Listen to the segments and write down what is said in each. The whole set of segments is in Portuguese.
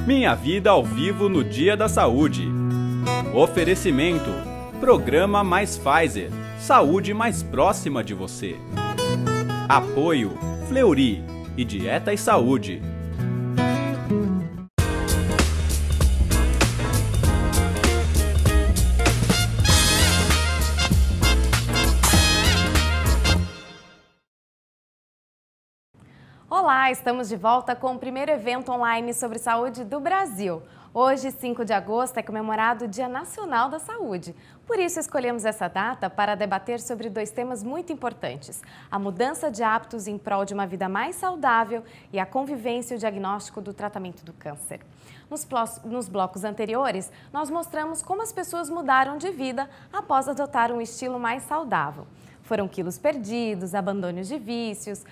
Minha Vida ao Vivo no Dia da Saúde. Oferecimento: Programa Mais Pfizer. Saúde mais próxima de você. Apoio: Fleury e Dieta e Saúde. Olá, estamos de volta com o primeiro evento online sobre saúde do Brasil. Hoje, 5 de agosto, é comemorado o Dia Nacional da Saúde. Por isso, escolhemos essa data para debater sobre dois temas muito importantes: a mudança de hábitos em prol de uma vida mais saudável e a convivência e o diagnóstico do tratamento do câncer. Nos blocos anteriores, nós mostramos como as pessoas mudaram de vida após adotar um estilo mais saudável. Foram quilos perdidos, abandono de vícios,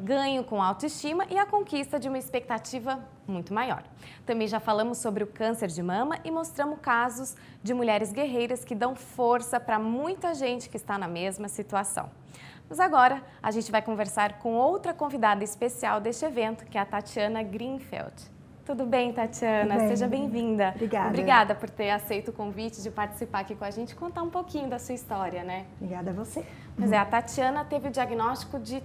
ganho com autoestima e a conquista de uma expectativa muito maior. Também já falamos sobre o câncer de mama e mostramos casos de mulheres guerreiras que dão força para muita gente que está na mesma situação. Mas agora a gente vai conversar com outra convidada especial deste evento, que é a Tatiana Greenfeld. Tudo bem, Tatiana? Tudo bem. Seja bem-vinda. Obrigada. Obrigada por ter aceito o convite de participar aqui com a gente e contar um pouquinho da sua história, né? Obrigada a você. Pois é, a Tatiana teve o diagnóstico de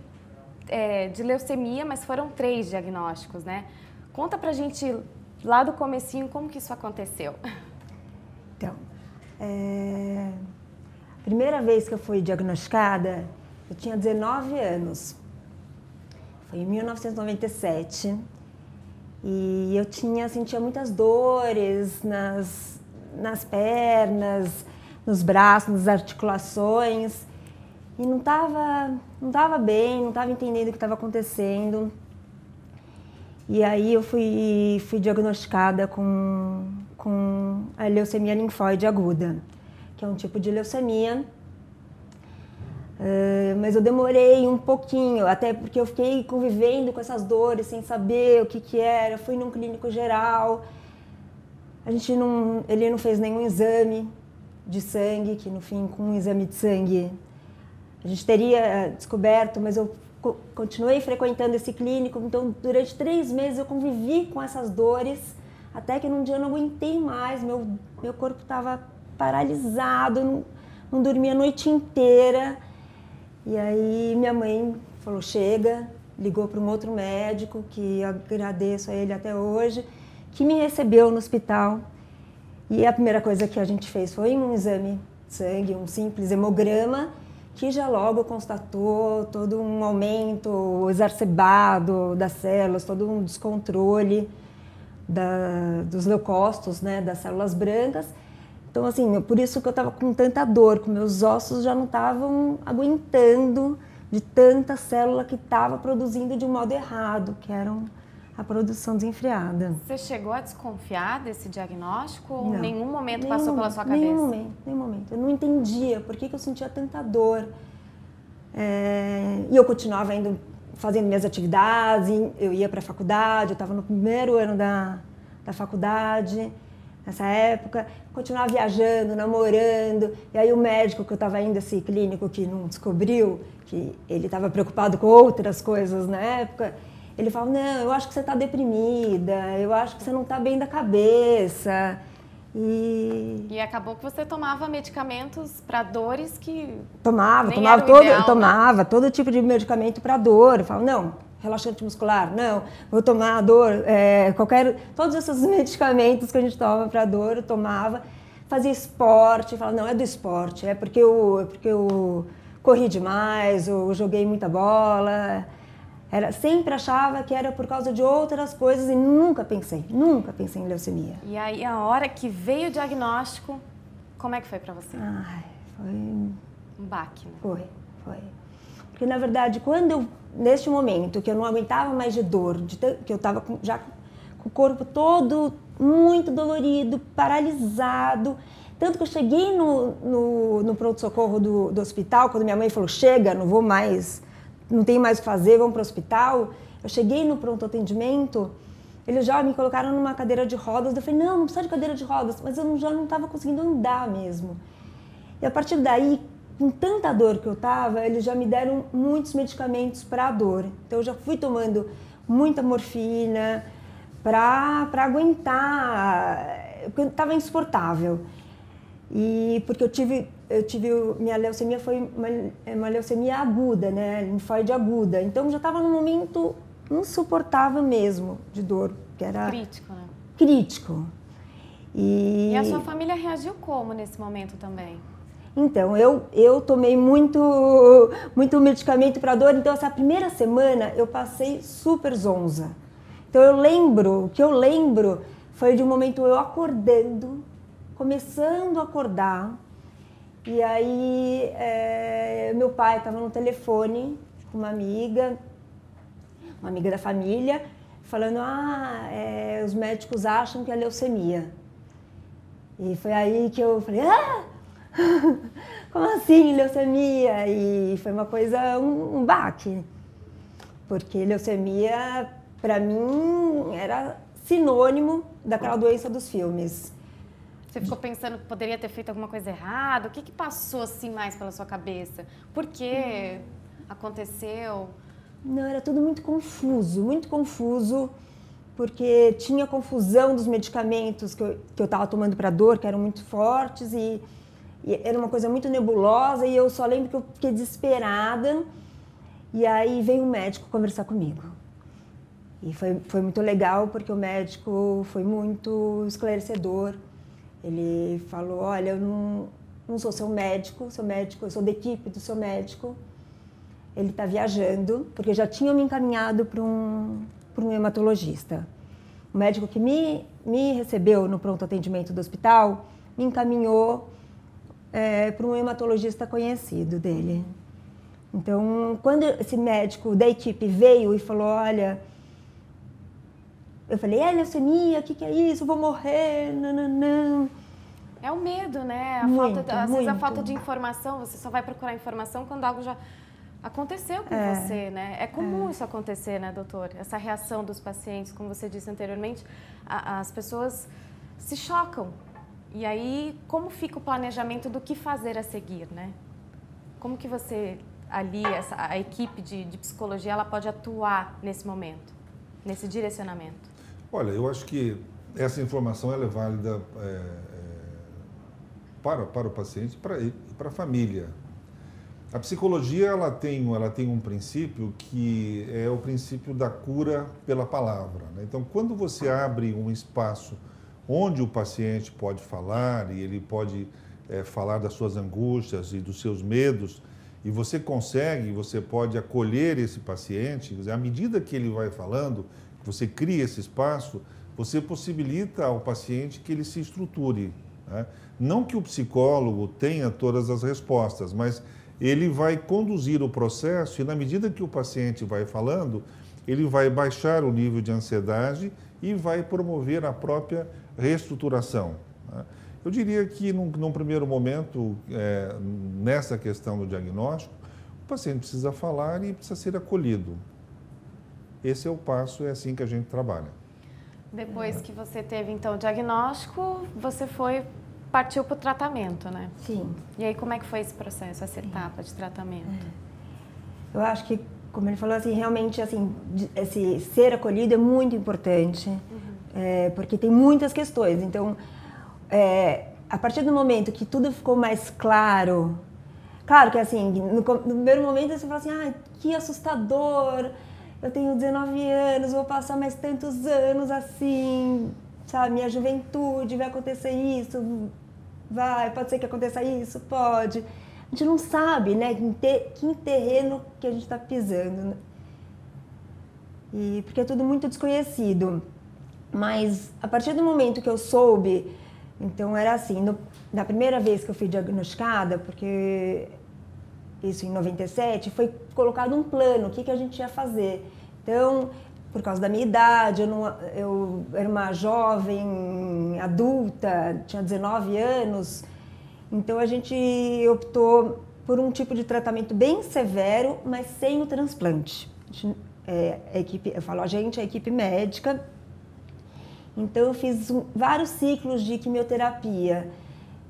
leucemia, mas foram 3 diagnósticos, né? Conta pra gente lá do comecinho como que isso aconteceu. Então, a primeira vez que eu fui diagnosticada, eu tinha 19 anos. Foi em 1997. E eu sentia muitas dores nas pernas, nos braços, nas articulações. E não tava bem, não estava entendendo o que estava acontecendo. E aí eu fui diagnosticada com a leucemia linfóide aguda, que é um tipo de leucemia. Mas eu demorei um pouquinho, até porque eu fiquei convivendo com essas dores sem saber o que era. Eu fui num clínico geral, ele não fez nenhum exame de sangue, que no fim, com um exame de sangue, a gente teria descoberto, mas eu continuei frequentando esse clínico. Então, durante 3 meses eu convivi com essas dores, até que num dia eu não aguentei mais, meu corpo estava paralisado, não dormia a noite inteira. E aí minha mãe falou: chega, ligou para um outro médico, que agradeço a ele até hoje, que me recebeu no hospital. E a primeira coisa que a gente fez foi um exame de sangue, um simples hemograma, que já logo constatou todo um aumento exacerbado das células, todo um descontrole dos leucócitos, né, das células brancas. Então, assim, por isso que eu estava com tanta dor, que meus ossos já não estavam aguentando de tanta célula que estava produzindo de um modo errado, que era a produção desenfreada. Você chegou a desconfiar desse diagnóstico ou Não, em nenhum momento passou pela sua cabeça? Nenhum momento. Eu não entendia por que eu sentia tanta dor. E eu continuava fazendo minhas atividades, eu ia para a faculdade, eu estava no primeiro ano da faculdade. Nessa época, continuava viajando, namorando, e aí o médico que eu estava indo, esse clínico que não descobriu, que ele estava preocupado com outras coisas na época, ele falava: não, eu acho que você está deprimida, eu acho que você não está bem da cabeça. E acabou que você tomava medicamentos para dores que tomava todo tipo de medicamento para dor. Eu falava: não, relaxante muscular, não, vou tomar dor, todos esses medicamentos que a gente toma para dor, eu tomava. Fazia esporte, falava: não, é do esporte, é porque eu corri demais, eu joguei muita bola. Sempre achava que era por causa de outras coisas e nunca pensei em leucemia. E aí, a hora que veio o diagnóstico, como é que foi para você? Foi um baque, né? Foi. Porque, na verdade, neste momento que eu não aguentava mais de dor, que eu estava já com o corpo todo muito dolorido, paralisado, tanto que eu cheguei no pronto-socorro do hospital, quando minha mãe falou: chega, não tenho mais o que fazer, vamos para o hospital. Eu cheguei no pronto-atendimento, eles já me colocaram numa cadeira de rodas. Eu falei: não precisa de cadeira de rodas, mas eu já não estava conseguindo andar mesmo. E a partir daí, com tanta dor que eu estava, eles já me deram muitos medicamentos para a dor. Então eu já fui tomando muita morfina, para aguentar, porque estava insuportável. E porque minha leucemia foi uma leucemia aguda, né, linfóide aguda. Então já estava num momento insuportável mesmo de dor, que era crítico, né? Crítico. E a sua família reagiu como nesse momento também? Então, eu tomei muito medicamento para dor, então essa primeira semana eu passei super zonza. Então o que eu lembro foi de um momento eu acordando, começando a acordar, e aí meu pai estava no telefone com uma amiga da família, falando, os médicos acham que é leucemia. E foi aí que eu falei, como assim leucemia? E foi uma coisa, um baque, porque leucemia, para mim, era sinônimo daquela doença dos filmes. Você ficou pensando que poderia ter feito alguma coisa errada? O que passou assim mais pela sua cabeça? Por que aconteceu? Não, era tudo muito confuso, porque tinha confusão dos medicamentos que eu estava tomando para dor, que eram muito fortes, e era uma coisa muito nebulosa, e eu só lembro que eu fiquei desesperada, e aí veio um médico conversar comigo. E foi muito legal, porque o médico foi muito esclarecedor. Ele falou, olha, eu não sou seu médico, eu sou da equipe do seu médico. Ele está viajando, porque já tinham me encaminhado para um hematologista. O médico que me recebeu no pronto atendimento do hospital me encaminhou para um hematologista conhecido dele. Então, quando esse médico da equipe veio e falou, olha, eu falei, leucemia, o que é isso? Eu vou morrer, não. É o medo, né? Às vezes a falta de informação, você só vai procurar informação quando algo já aconteceu com você, né? É comum isso acontecer, né, doutor? Essa reação dos pacientes, como você disse anteriormente, as pessoas se chocam. E aí, como fica o planejamento do que fazer a seguir, né? Como que você, ali, a equipe de psicologia, ela pode atuar nesse momento, nesse direcionamento? Olha, eu acho que essa informação ela é válida para o paciente e para a família. A psicologia ela tem um princípio que é o princípio da cura pela palavra, né? Então, quando você abre um espaço onde o paciente pode falar e ele pode falar das suas angústias e dos seus medos, e você pode acolher esse paciente, quer dizer, à medida que ele vai falando, você cria esse espaço, você possibilita ao paciente que ele se estruture, né? Não que o psicólogo tenha todas as respostas, mas ele vai conduzir o processo e, na medida que o paciente vai falando, ele vai baixar o nível de ansiedade e vai promover a própria reestruturação, né? Eu diria que, num primeiro momento, nessa questão do diagnóstico, o paciente precisa falar e precisa ser acolhido. Esse é o passo, é assim que a gente trabalha. Depois que você teve, então, o diagnóstico, você partiu para o tratamento, né? Sim. E aí, como é que foi esse processo, essa etapa de tratamento? Eu acho que, como ele falou, assim, realmente, assim, esse ser acolhido é muito importante, porque tem muitas questões. Então, a partir do momento que tudo ficou mais claro que, assim, no primeiro momento você fala assim, que assustador, eu tenho 19 anos, vou passar mais tantos anos assim, sabe, minha juventude, vai acontecer isso, pode ser que aconteça isso, pode. A gente não sabe, né, que terreno que a gente está pisando, né? E porque é tudo muito desconhecido. Mas a partir do momento que eu soube, então era assim, na primeira vez que eu fui diagnosticada, porque isso em 97, foi colocado um plano, o que a gente ia fazer. Então, por causa da minha idade, eu era uma jovem adulta, tinha 19 anos, então a gente optou por um tipo de tratamento bem severo, mas sem o transplante. A equipe médica. Então eu fiz vários ciclos de quimioterapia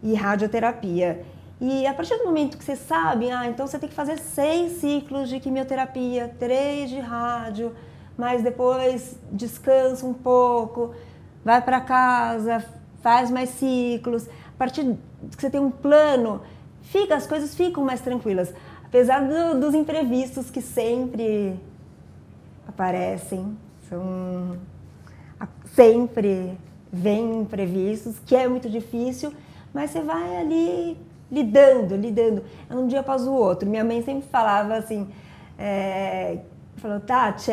e radioterapia. E a partir do momento que você sabe, então você tem que fazer 6 ciclos de quimioterapia, 3 de rádio, mas depois descansa um pouco, vai para casa, faz mais ciclos. A partir que você tem um plano, as coisas ficam mais tranquilas. Apesar dos imprevistos que sempre aparecem, sempre vêm imprevistos, que é muito difícil, mas você vai ali lidando. É um dia após o outro. Minha mãe sempre falava assim, falou, Tati,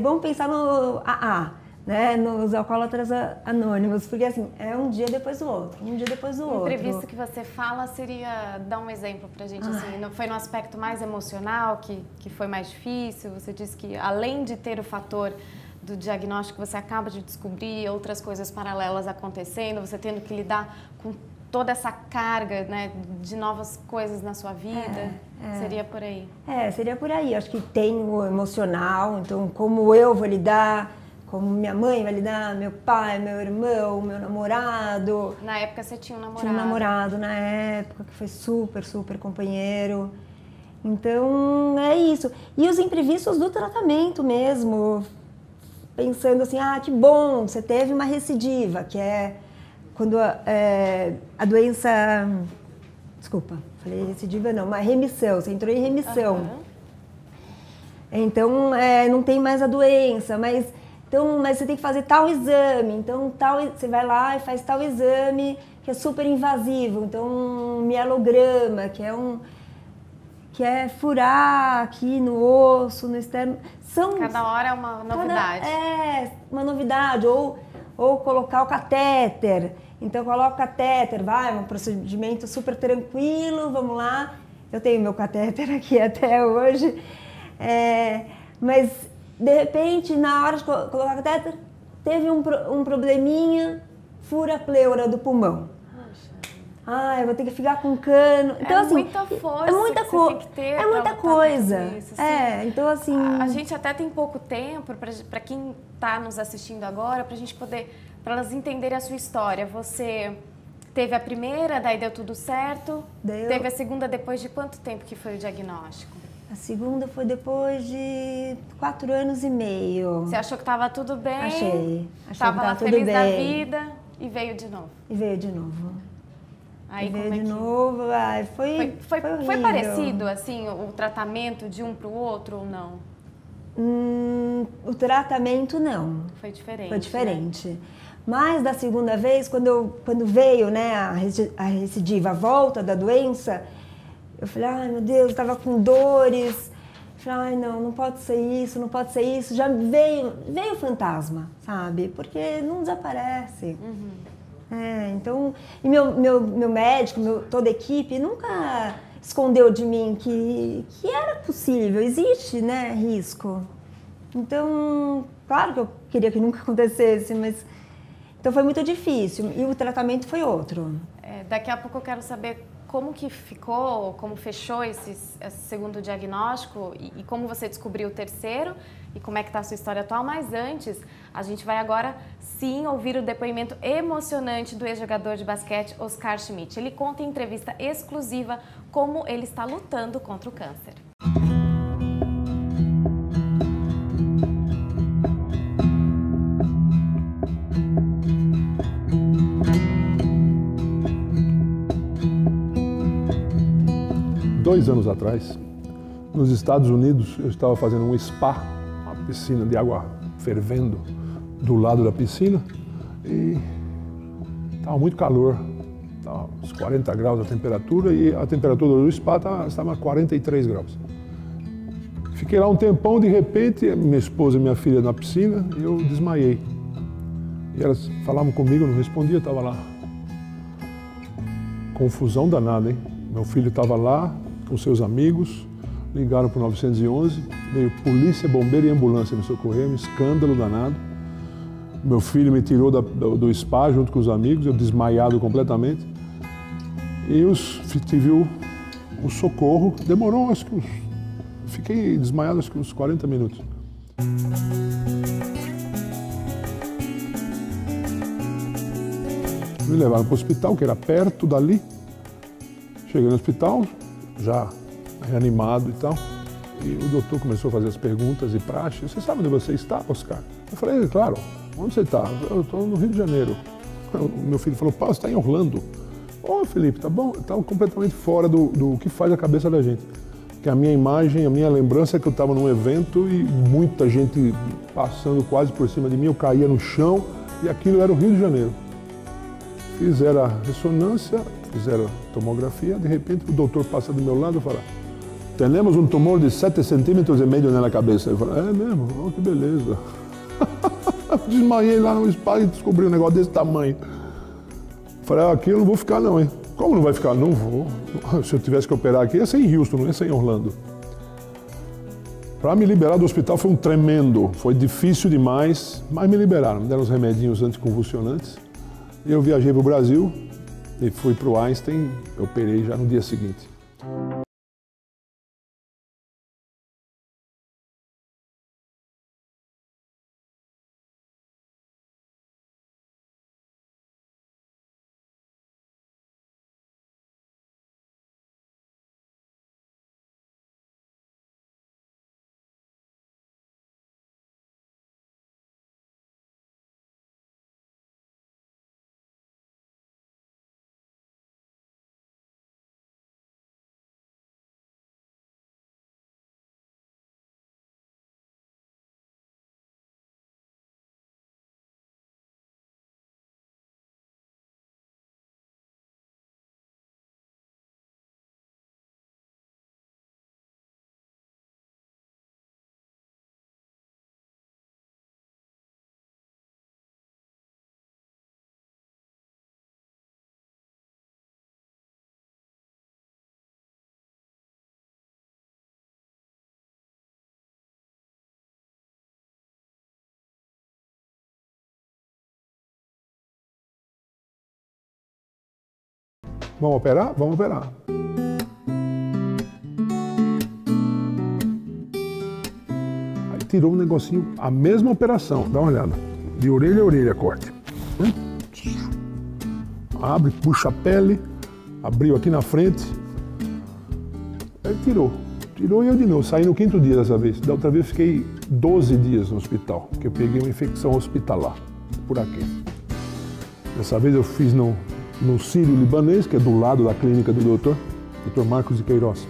vamos pensar no AA, né, nos alcoólatras anônimos, porque assim, é um dia depois do outro, um dia depois do outro. O imprevisto que você fala seria, dar um exemplo pra gente, assim, foi no aspecto mais emocional que foi mais difícil? Você disse que além de ter o fator do diagnóstico, você acaba de descobrir outras coisas paralelas acontecendo, você tendo que lidar com toda essa carga, né, de novas coisas na sua vida. Seria por aí? Seria por aí. Acho que tem o emocional, então como eu vou lidar, como minha mãe vai lidar, meu pai, meu irmão, meu namorado. Na época você tinha um namorado? Tinha um namorado na época, que foi super, super companheiro. Então, é isso. E os imprevistos do tratamento mesmo. Pensando assim, que bom, você teve uma recidiva, que é quando a doença... Desculpa, falei recidiva não, uma remissão, você entrou em remissão. Então, não tem mais a doença, mas você tem que fazer tal exame, então você vai lá e faz tal exame que é super invasivo, então um mielograma, que é furar aqui no osso, no externo. Cada hora é uma novidade. Uma novidade, ou colocar o catéter. Então coloca o catéter, um procedimento super tranquilo, vamos lá. Eu tenho meu catéter aqui até hoje, mas de repente, na hora de colocar o catéter, teve um probleminha, fura a pleura do pulmão. Eu vou ter que ficar com cano. Então, assim, muita força, é muita que você tem que ter. É muita coisa. Isso, então assim... A gente até tem pouco tempo, para quem está nos assistindo agora, para elas entenderem a sua história. Você teve a primeira, daí deu tudo certo. Teve a segunda depois de quanto tempo que foi o diagnóstico? A segunda foi depois de 4 anos e meio. Você achou que estava tudo bem? Achei Estava lá feliz da vida e veio de novo? E veio de novo. Aí veio de novo, foi parecido, assim, o tratamento de um para o outro ou não? O tratamento não. Foi diferente. Foi diferente. Né? Mas da segunda vez, quando veio, né, a recidiva, a volta da doença, eu falei, meu Deus, estava com dores. Falei, não pode ser isso, não pode ser isso. Já veio o fantasma, sabe? Porque não desaparece. Então, e meu médico, toda a equipe nunca escondeu de mim que era possível, existe, né, risco. Então, claro que eu queria que nunca acontecesse, mas... Então foi muito difícil e o tratamento foi outro. Daqui a pouco eu quero saber como que ficou, como fechou esse segundo diagnóstico e como você descobriu o terceiro e como é que está a sua história atual. Mas antes, a gente vai agora sim ouvir o depoimento emocionante do ex-jogador de basquete Oscar Schmidt. Ele conta em entrevista exclusiva como ele está lutando contra o câncer. Dois anos atrás, nos Estados Unidos, eu estava fazendo um spa, uma piscina de água fervendo do lado da piscina e estava muito calor, estava uns 40 graus a temperatura e a temperatura do spa estava a 43 graus. Fiquei lá um tempão, de repente, minha esposa e minha filha na piscina e eu desmaiei. E elas falavam comigo, eu não respondia, estava lá. Confusão danada, hein? Meu filho estava lá com seus amigos, ligaram para o 911, veio polícia, bombeiro e ambulância me socorrer, um escândalo danado. Meu filho me tirou do spa junto com os amigos, eu desmaiado completamente. E tive o socorro, demorou acho que fiquei desmaiado acho que uns 40 minutos. Me levaram para o hospital, que era perto dali. Cheguei no hospital, já reanimado e tal. E o doutor começou a fazer as perguntas de praxe. Você sabe onde você está, Oscar? Eu falei, claro. Onde você está? Eu estou no Rio de Janeiro. O meu filho falou, pá, você está em Orlando. Ô, Felipe, tá bom? Estava completamente fora do que faz a cabeça da gente. Que a minha imagem, a minha lembrança é que eu estava num evento e muita gente passando quase por cima de mim, eu caía no chão e aquilo era o Rio de Janeiro. Fizeram a ressonância, fizeram a tomografia, de repente o doutor passa do meu lado e fala, temos um tumor de 7,5 centímetros na cabeça. Eu falei, é mesmo? Oh, que beleza. Desmaiei lá no spa e descobri um negócio desse tamanho. Falei, aqui eu não vou ficar não, hein? Como não vai ficar? Não vou. Se eu tivesse que operar aqui, ia ser em Houston, não ia ser em Orlando. Para me liberar do hospital foi um tremendo, foi difícil demais, mas me liberaram. Me deram uns remedinhos anticonvulsionantes. E eu viajei para o Brasil e fui para o Einstein, eu operei já no dia seguinte. Vamos operar? Vamos operar. Aí tirou um negocinho, a mesma operação, dá uma olhada. De orelha a orelha, corte. Abre, puxa a pele, abriu aqui na frente. Aí tirou. Tirou e eu de novo, saí no 5º dia dessa vez. Da outra vez fiquei 12 dias no hospital, porque eu peguei uma infecção hospitalar, por aqui. Dessa vez eu fiz no Sírio-Libanês, que é do lado da clínica do doutor Marcos de Queiroz.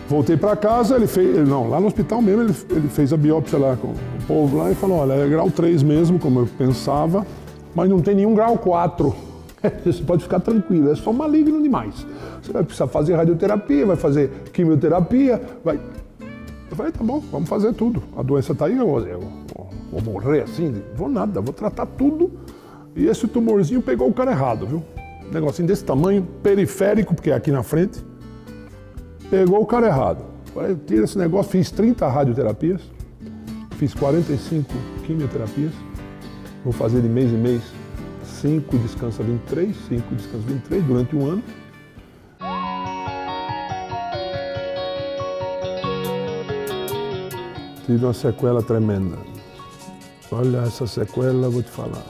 Voltei para casa, ele fez, não, lá no hospital mesmo, ele fez a biópsia lá com o povo lá e falou, olha, é grau 3 mesmo, como eu pensava, mas não tem nenhum grau 4. Você pode ficar tranquilo, é só maligno demais. Você vai precisar fazer radioterapia, vai fazer quimioterapia, vai... Eu falei, tá bom, vamos fazer tudo. A doença tá aí, eu vou morrer assim, vou nada, vou tratar tudo. E esse tumorzinho pegou o cara errado, viu? Um negocinho desse tamanho, periférico, porque é aqui na frente. Pegou o cara errado. Falei, tira esse negócio, fiz 30 radioterapias, fiz 45 quimioterapias. Vou fazer de mês em mês 5, descansa 23, 5, descansa 23, durante um ano. Tive uma sequela tremenda. Olha, essa sequela, vou te falar.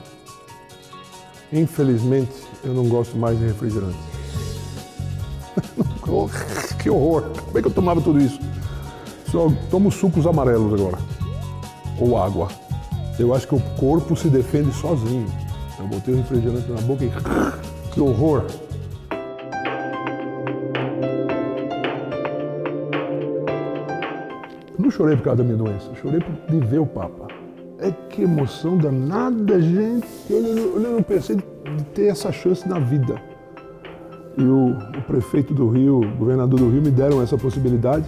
Infelizmente, eu não gosto mais de refrigerante. Que horror! Como é que eu tomava tudo isso? Só tomo sucos amarelos agora. Ou água. Eu acho que o corpo se defende sozinho. Eu botei o refrigerante na boca e... Que horror! Eu não chorei por causa da minha doença. Eu chorei de ver o Papa. É que emoção danada, gente. Eu não pensei de ter essa chance na vida. E o prefeito do Rio, o governador do Rio, me deram essa possibilidade,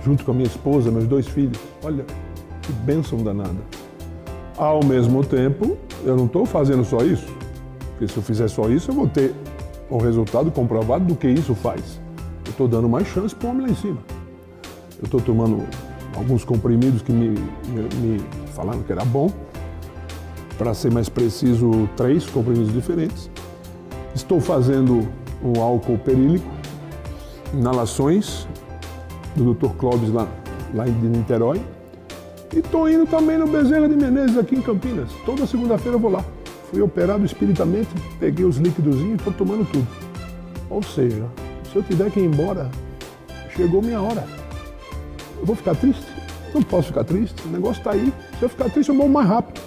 junto com a minha esposa, meus 2 filhos. Olha, que bênção danada. Ao mesmo tempo, eu não estou fazendo só isso, porque se eu fizer só isso, eu vou ter um resultado comprovado do que isso faz. Eu estou dando mais chance para o homem lá em cima. Eu estou tomando alguns comprimidos que me falaram que era bom. Para ser mais preciso, 3 comprimidos diferentes. Estou fazendo um álcool perílico, inalações, do Dr. Clóvis lá de Niterói. E estou indo também no Bezerra de Menezes, aqui em Campinas. Toda segunda-feira eu vou lá. Fui operado espiritamente, peguei os líquidozinhos e estou tomando tudo. Ou seja, se eu tiver que ir embora, chegou minha hora. Eu vou ficar triste? Não posso ficar triste, o negócio está aí. Se eu ficar triste, eu morro mais rápido.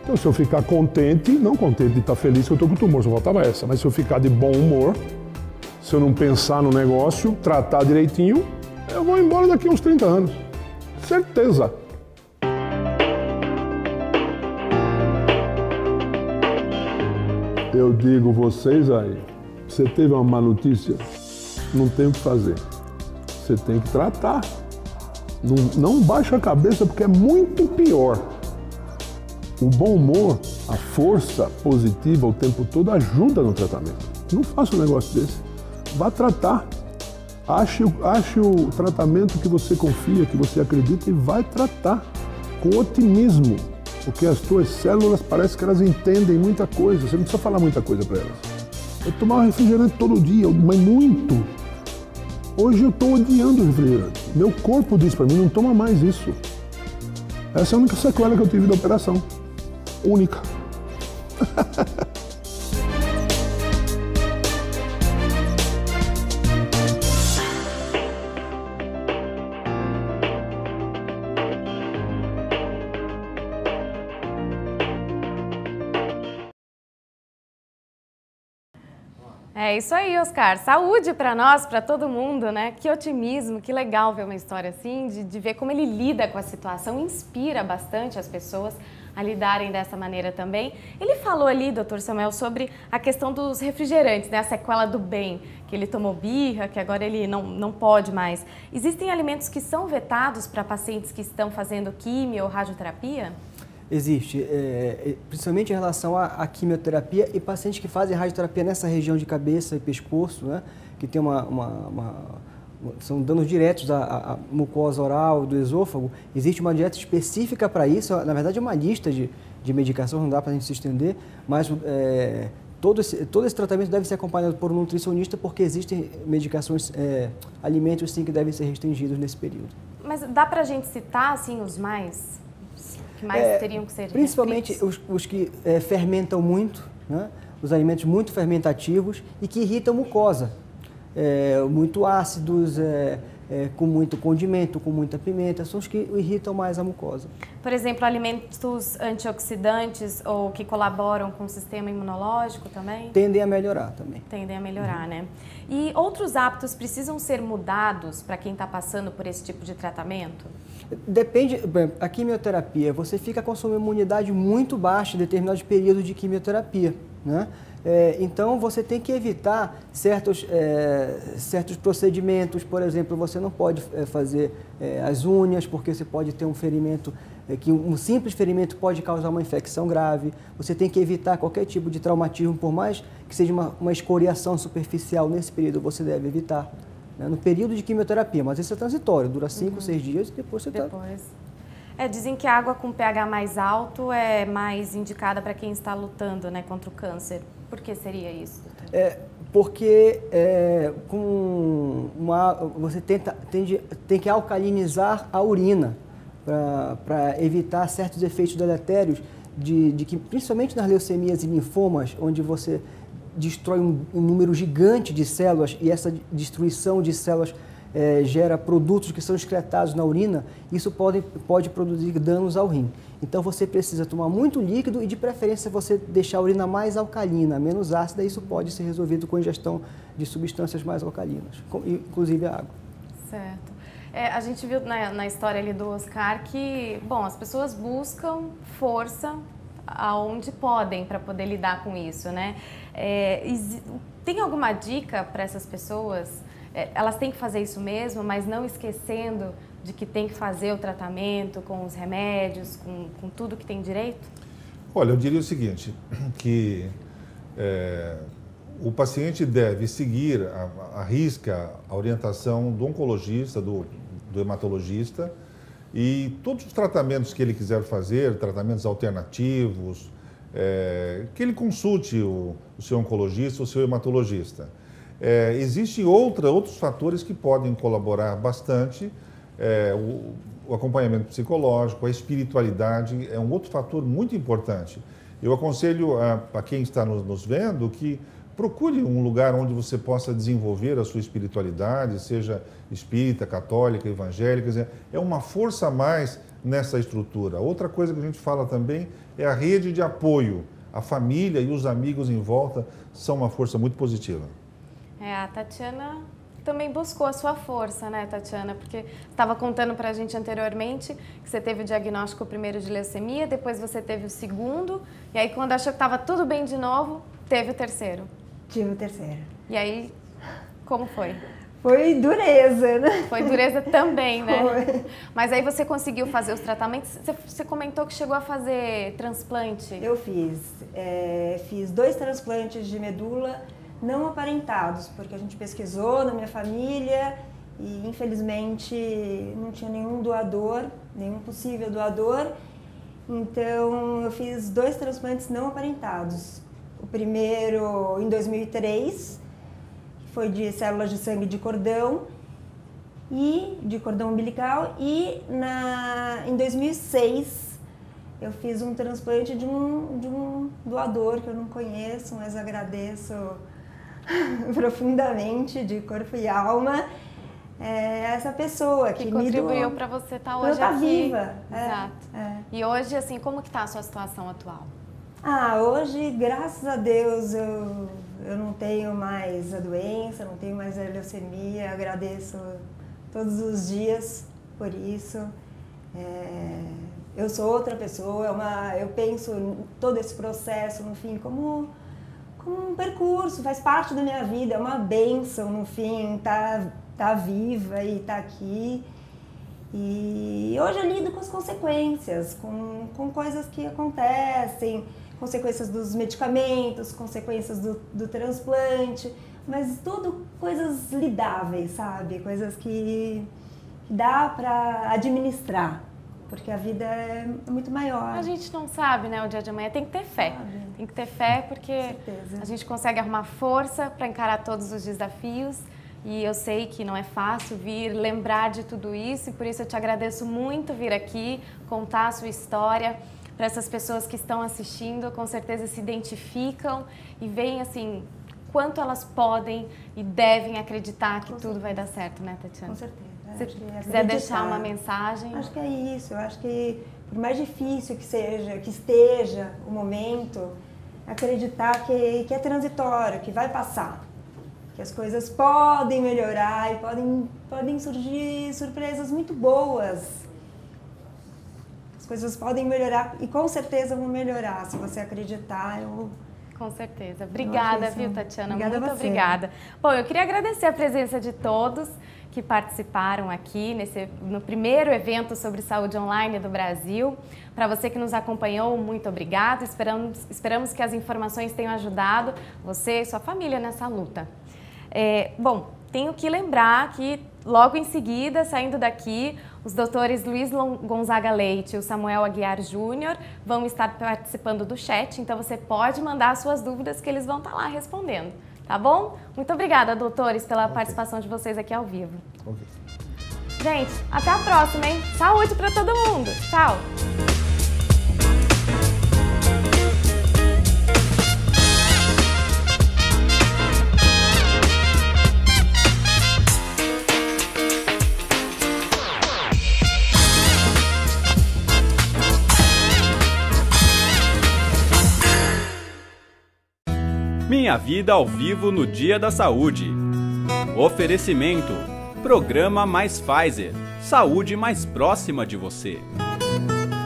Então, se eu ficar contente, não contente de estar feliz que eu estou com tumor, só faltava essa, mas se eu ficar de bom humor, se eu não pensar no negócio, tratar direitinho, eu vou embora daqui a uns 30 anos. Certeza. Eu digo vocês aí, você teve uma má notícia, não tem o que fazer. Você tem que tratar. Não baixa a cabeça porque é muito pior. O bom humor, a força positiva o tempo todo ajuda no tratamento. Não faça um negócio desse. Vá tratar. Ache o tratamento que você confia, que você acredita e vai tratar com otimismo. Porque as tuas células parece que elas entendem muita coisa. Você não precisa falar muita coisa para elas. Eu tomava refrigerante todo dia, mas muito. Hoje eu estou odiando o refrigerante. Meu corpo diz para mim, não toma mais isso. Essa é a única sequela que eu tive da operação. Única. É isso aí, Oscar. Saúde para nós, para todo mundo, né? Que otimismo, que legal ver uma história assim, de ver como ele lida com a situação, inspira bastante as pessoas a lidarem dessa maneira também. Ele falou ali, doutor Samuel, sobre a questão dos refrigerantes, né? A sequela do bem, que ele tomou birra, que agora ele não pode mais. Existem alimentos que são vetados para pacientes que estão fazendo quimio ou radioterapia? Existe, principalmente em relação à quimioterapia e pacientes que fazem radioterapia nessa região de cabeça e pescoço, né, que tem são danos diretos à mucosa oral do esôfago. Existe uma dieta específica para isso, na verdade é uma lista de medicações, não dá para a gente se estender, mas todo esse tratamento deve ser acompanhado por um nutricionista porque existem medicações, alimentos sim que devem ser restringidos nesse período. Mas dá para a gente citar assim os mais teriam que ser principalmente os que fermentam muito, né? Os alimentos muito fermentativos e que irritam a mucosa, muito ácidos, com muito condimento, com muita pimenta, são os que irritam mais a mucosa. Por exemplo, alimentos antioxidantes ou que colaboram com o sistema imunológico também? Tendem a melhorar também. Tendem a melhorar, né? E outros hábitos precisam ser mudados para quem está passando por esse tipo de tratamento? Depende, a quimioterapia, você fica com a sua imunidade muito baixa em determinados períodos de quimioterapia, né? Então você tem que evitar certos procedimentos, por exemplo, você não pode fazer as unhas porque você pode ter um ferimento, que um simples ferimento pode causar uma infecção grave, você tem que evitar qualquer tipo de traumatismo, por mais que seja uma escoriação superficial nesse período, você deve evitar. No período de quimioterapia, mas isso é transitório, dura 5, 6 dias e depois você está... Dizem que a água com pH mais alto é mais indicada para quem está lutando, né, contra o câncer. Por que seria isso, doutor? Porque você tem que alcalinizar a urina para evitar certos efeitos deletérios, principalmente nas leucemias e linfomas, onde você destrói um número gigante de células e essa destruição de células gera produtos que são excretados na urina, isso pode produzir danos ao rim. Então você precisa tomar muito líquido e de preferência você deixar a urina mais alcalina, menos ácida, isso pode ser resolvido com ingestão de substâncias mais alcalinas, inclusive a água. Certo. A gente viu na história ali do Oscar que, bom, as pessoas buscam força aonde podem para poder lidar com isso, né? Tem alguma dica para essas pessoas? Elas têm que fazer isso mesmo, mas não esquecendo de que tem que fazer o tratamento com os remédios, com tudo que tem direito? Olha, eu diria o seguinte, que o paciente deve seguir à risca a orientação do oncologista, do hematologista, e todos os tratamentos que ele quiser fazer, tratamentos alternativos, que ele consulte o seu oncologista, o seu hematologista. Existem outros fatores que podem colaborar bastante, o acompanhamento psicológico, a espiritualidade é um outro fator muito importante. Eu aconselho a quem está nos vendo que procure um lugar onde você possa desenvolver a sua espiritualidade, seja espírita, católica, evangélica. É uma força a mais nessa estrutura. Outra coisa que a gente fala também é a rede de apoio. A família e os amigos em volta são uma força muito positiva. A Tatiana também buscou a sua força, né, Tatiana? Porque estava contando para a gente anteriormente que você teve o diagnóstico primeiro de leucemia, depois você teve o segundo, e aí quando achou que estava tudo bem de novo, teve o terceiro. Tive o terceiro. E aí, como foi? Foi dureza, né? Foi dureza também, né? Foi. Mas aí você conseguiu fazer os tratamentos? Você comentou que chegou a fazer transplante? Eu fiz. Fiz 2 transplantes de medula não aparentados, porque a gente pesquisou na minha família e infelizmente não tinha nenhum doador, nenhum possível doador. Então eu fiz 2 transplantes não aparentados. O primeiro em 2003, foi de células de sangue de cordão umbilical, e em 2006 eu fiz um transplante de um doador que eu não conheço, mas agradeço profundamente, de corpo e alma, essa pessoa que me contribuiu para você estar hoje tá aqui. Viva. Exato. E hoje, assim, como que está a sua situação atual? Hoje, graças a Deus, eu não tenho mais a doença, não tenho mais a leucemia, agradeço todos os dias por isso. Eu sou outra pessoa, eu penso todo esse processo, no fim, como um percurso, faz parte da minha vida, é uma bênção, no fim, tá viva e tá aqui. E hoje eu lido com as consequências, com coisas que acontecem, consequências dos medicamentos, consequências do transplante, mas tudo coisas lidáveis, sabe? Coisas que dá para administrar, porque a vida é muito maior. A gente não sabe, né, o dia de amanhã, tem que ter fé. Tem que ter fé porque a gente consegue arrumar força para encarar todos os desafios. E eu sei que não é fácil lembrar de tudo isso, e por isso eu te agradeço muito vir aqui, contar a sua história. Para essas pessoas que estão assistindo, com certeza se identificam e veem, assim, quanto elas podem e devem acreditar que tudo vai dar certo, né, Tatiana? Com certeza. Se quiser deixar uma mensagem... Acho que é isso. Eu acho que, por mais difícil que esteja o momento, acreditar que é transitório, que vai passar. Que as coisas podem melhorar e podem surgir surpresas muito boas. As coisas podem melhorar e com certeza vão melhorar, se você acreditar. Com certeza. Obrigada, viu, Tatiana? Obrigada muito a você. Obrigada. Bom, eu queria agradecer a presença de todos que participaram aqui no primeiro evento sobre saúde online do Brasil. Para você que nos acompanhou, muito obrigado. Esperamos que as informações tenham ajudado você e sua família nessa luta. Bom, tenho que lembrar que logo em seguida, saindo daqui, os doutores Luiz Gonzaga Leite e o Samuel Aguiar Júnior vão estar participando do chat, então você pode mandar suas dúvidas que eles vão estar lá respondendo, tá bom? Muito obrigada, doutores, pela participação de vocês aqui ao vivo. Gente, até a próxima, hein? Saúde para todo mundo! Tchau! Minha Vida ao vivo no Dia da Saúde. Oferecimento: Programa Mais Pfizer. Saúde mais próxima de você.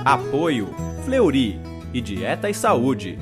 Apoio: Fleury e Dieta e Saúde.